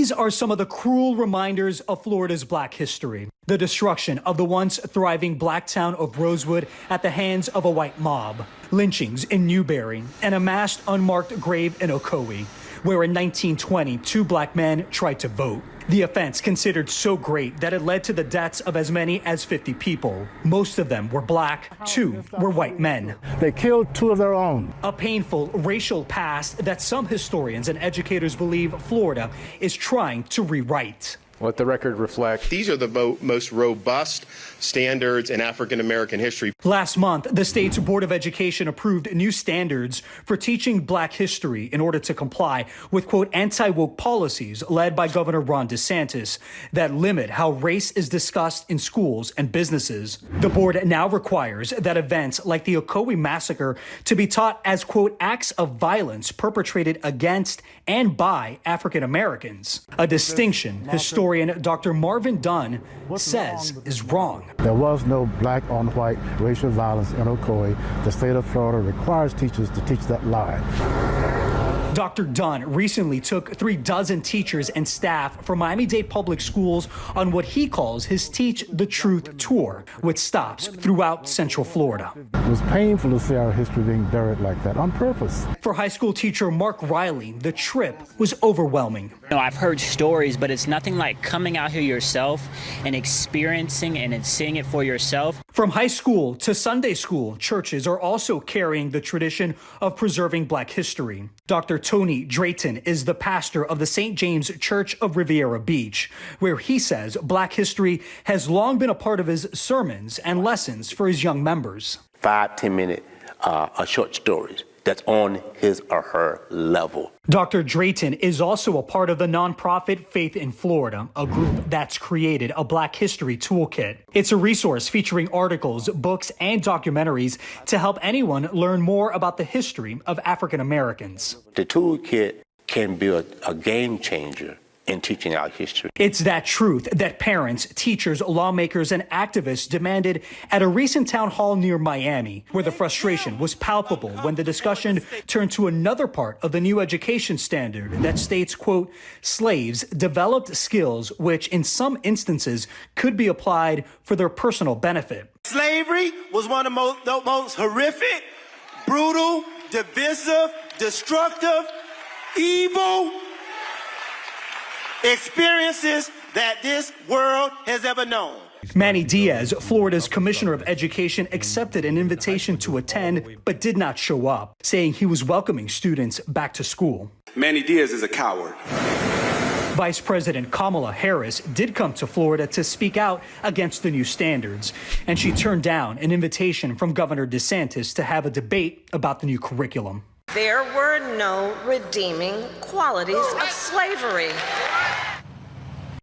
These are some of the cruel reminders of Florida's Black history. The destruction of the once thriving Black town of Rosewood at the hands of a white mob. Lynchings in Newberry, and a massed unmarked grave in Ocoee, where in 1920, 2 Black men tried to vote. The offense considered so great that it led to the deaths of as many as 50 people. Most of them were Black, 2 were white men. They killed 2 of their own. A painful racial past that some historians and educators believe Florida is trying to rewrite. Let the record reflect. These are the most robust standards in African American history. Last month, the state's Board of Education approved new standards for teaching Black history in order to comply with, quote, anti-woke policies led by Governor Ron DeSantis that limit how race is discussed in schools and businesses. The board now requires that events like the Ocoee Massacre to be taught as, quote, acts of violence perpetrated against and by African Americans, a distinction historian Dr. Marvin Dunn says is wrong. There was no black on white racial violence in Ocoee. The state of Florida requires teachers to teach that lie. Dr. Dunn recently took 36 teachers and staff from Miami-Dade Public Schools on what he calls his Teach the Truth tour, with stops throughout Central Florida. It was painful to see our history being buried like that on purpose. For high school teacher Mark Riley, the trip was overwhelming. I've heard stories, but it's nothing like coming out here yourself and experiencing and seeing it for yourself. From high school to Sunday school, churches are also carrying the tradition of preserving Black history. Dr. Tony Drayton is the pastor of the St. James Church of Riviera Beach, where he says Black history has long been a part of his sermons and lessons for his young members. 5-10 minute short stories that's on his or her level. Dr. Drayton is also a part of the nonprofit Faith in Florida, a group that's created a Black History Toolkit. It's a resource featuring articles, books, and documentaries to help anyone learn more about the history of African Americans. The toolkit can be a game changer in teaching our history. It's that truth that parents, teachers, lawmakers, and activists demanded at a recent town hall near Miami, where the frustration was palpable when the discussion turned to another part of the new education standard that states, quote, slaves developed skills which in some instances could be applied for their personal benefit. Slavery was one of the most horrific, brutal, divisive, destructive, evil experiences that this world has ever known. Manny Diaz, Florida's Commissioner of Education, accepted an invitation to attend, but did not show up, saying he was welcoming students back to school. Manny Diaz is a coward. Vice President Kamala Harris did come to Florida to speak out against the new standards, and she turned down an invitation from Governor DeSantis to have a debate about the new curriculum. There were no redeeming qualities of slavery.